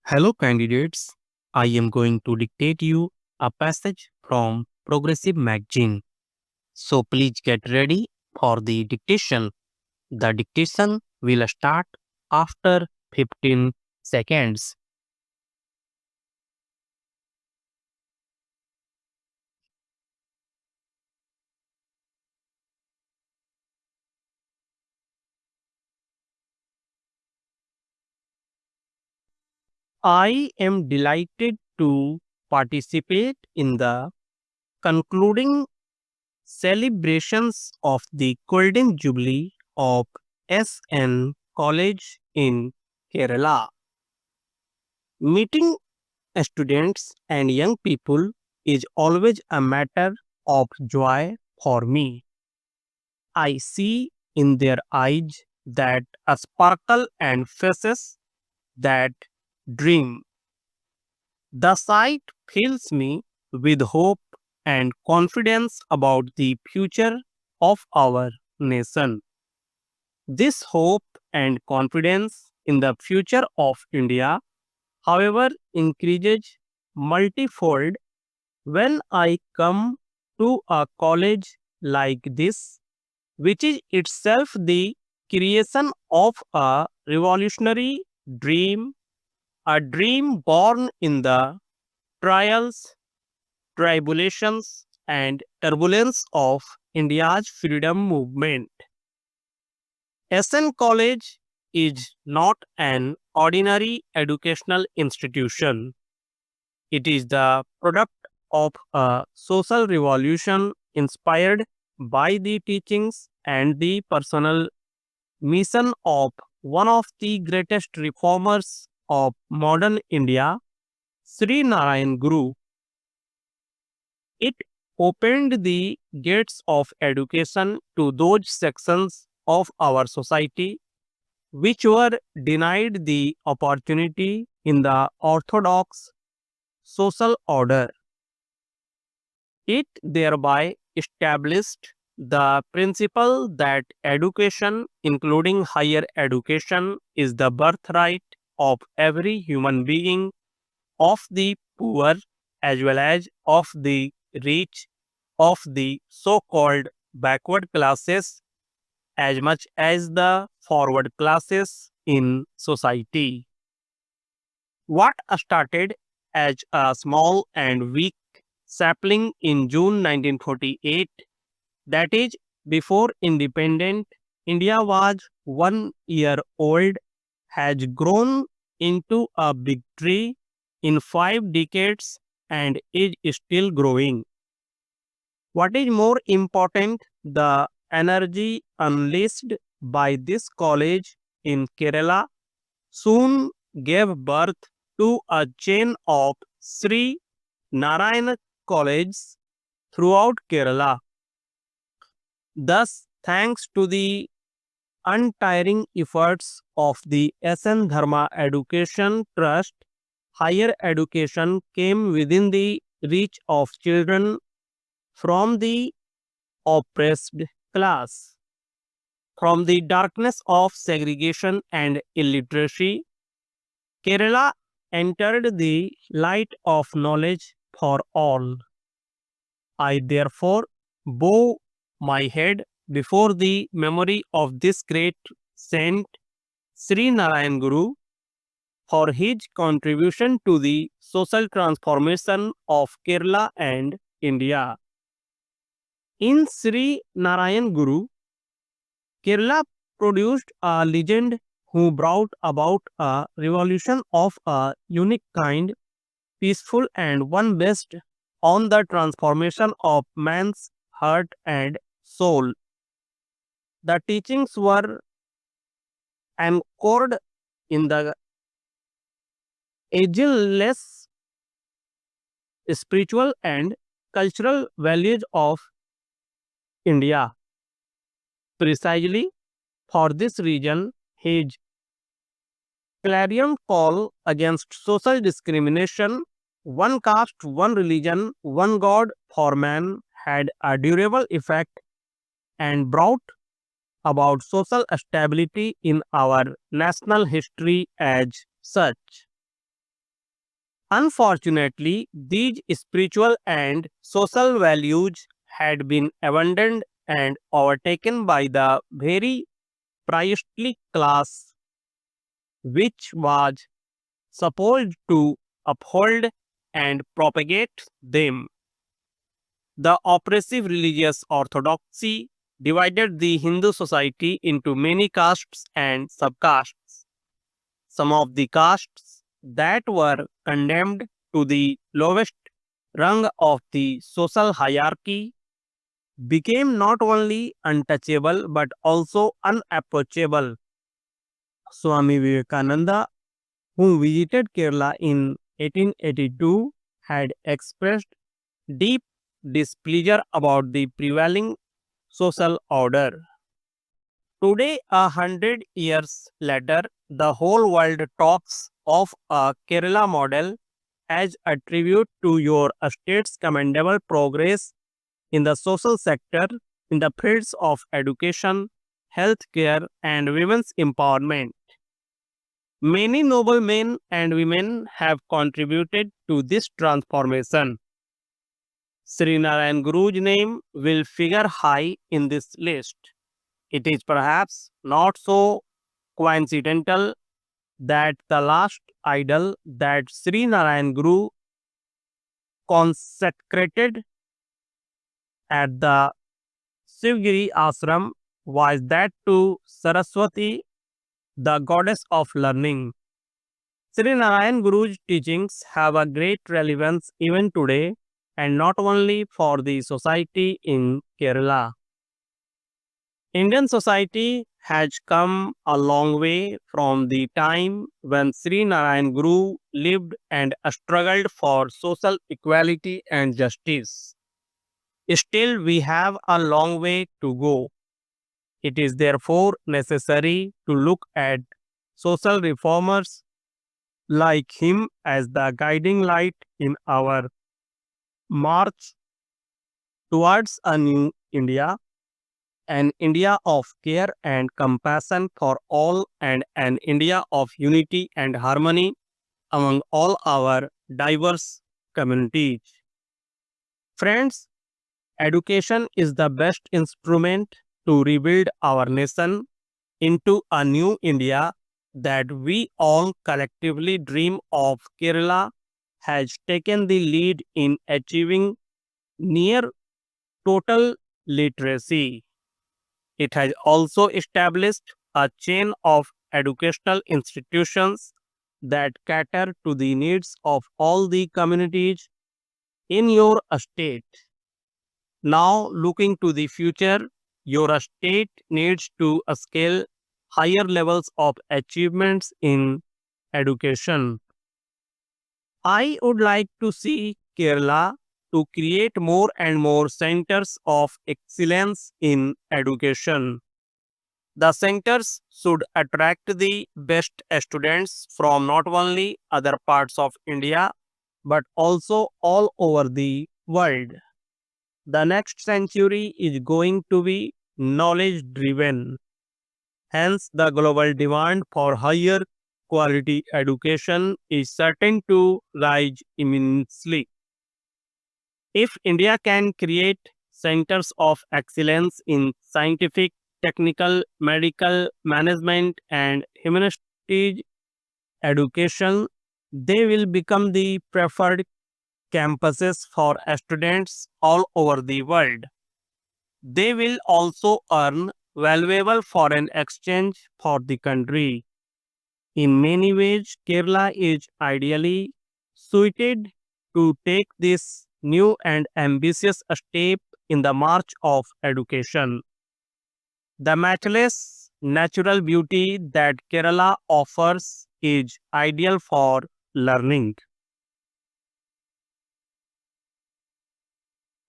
Hello candidates, I am going to dictate you a passage from Progressive Magazine. So please get ready for the dictation. The dictation will start after 15 seconds. I am delighted to participate in the concluding celebrations of the Golden Jubilee of SN College in Kerala. Meeting students and young people is always a matter of joy for me. I see in their eyes that a sparkle and faces that dream. The sight fills me with hope and confidence about the future of our nation. This hope and confidence in the future of India, however, increases multifold when I come to a college like this, which is itself the creation of a revolutionary dream, a dream born in the trials, tribulations, and turbulence of India's freedom movement. SN College is not an ordinary educational institution. It is the product of a social revolution inspired by the teachings and the personal mission of one of the greatest reformers of modern India, Sri Narayan Guru. It opened the gates of education to those sections of our society which were denied the opportunity in the orthodox social order. It thereby established the principle that education, including higher education, is the birthright of every human being, of the poor as well as of the rich, of the so-called backward classes as much as the forward classes in society. What started as a small and weak sapling in June 1948, that is, before independent India was 1 year old, has grown into a big tree in 5 decades and is still growing. What is more important, the energy unleashed by this college in Kerala soon gave birth to a chain of Sri Narayana colleges throughout Kerala. Thus, thanks to the untiring efforts of the SN Dharma Education Trust, higher education came within the reach of children from the oppressed class. From the darkness of segregation and illiteracy, Kerala entered the light of knowledge for all. I therefore bow my head before the memory of this great saint, Sri Narayan Guru, for his contribution to the social transformation of Kerala and India. In Sri Narayan Guru, Kerala produced a legend who brought about a revolution of a unique kind, peaceful and one based on the transformation of man's heart and soul. The teachings were anchored in the ageless spiritual and cultural values of India. Precisely for this reason, his clarion call against social discrimination, one caste, one religion, one God for man, had a durable effect and brought about social stability in our national history as such. Unfortunately, these spiritual and social values had been abandoned and overtaken by the very priestly class which was supposed to uphold and propagate them. The oppressive religious orthodoxy divided the Hindu society into many castes and subcastes. Some of the castes that were condemned to the lowest rung of the social hierarchy became not only untouchable but also unapproachable. Swami Vivekananda, who visited Kerala in 1882, had expressed deep displeasure about the prevailing social order. Today, 100 years later, the whole world talks of a Kerala model as a tribute to your state's commendable progress in the social sector, in the fields of education, healthcare, and women's empowerment. Many noble men and women have contributed to this transformation. Srinarayan Guru's name will figure high in this list. It is perhaps not so coincidental that the last idol that Srinarayan Guru consecrated at the Sivgiri ashram was that to Saraswati, the goddess of learning. Srinarayan Guru's teachings have a great relevance even today, and not only for the society in Kerala. Indian society has come a long way from the time when Sri Narayan Guru lived and struggled for social equality and justice. Still, we have a long way to go. It is therefore necessary to look at social reformers like him as the guiding light in our march towards a new India, an India of care and compassion for all, and an India of unity and harmony among all our diverse communities. Friends, education is the best instrument to rebuild our nation into a new India that we all collectively dream of. Kerala has taken the lead in achieving near total literacy. It has also established a chain of educational institutions that cater to the needs of all the communities in your state. Now, looking to the future, your state needs to scale higher levels of achievements in education. I would like to see Kerala to create more and more centers of excellence in education. The centers should attract the best students from not only other parts of India but also all over the world. The next century is going to be knowledge driven. Hence, the global demand for higher quality education is certain to rise immensely. If India can create centers of excellence in scientific, technical, medical, management, and humanities education, they will become the preferred campuses for students all over the world. They will also earn valuable foreign exchange for the country. In many ways, Kerala is ideally suited to take this new and ambitious step in the march of education. The matchless natural beauty that Kerala offers is ideal for learning.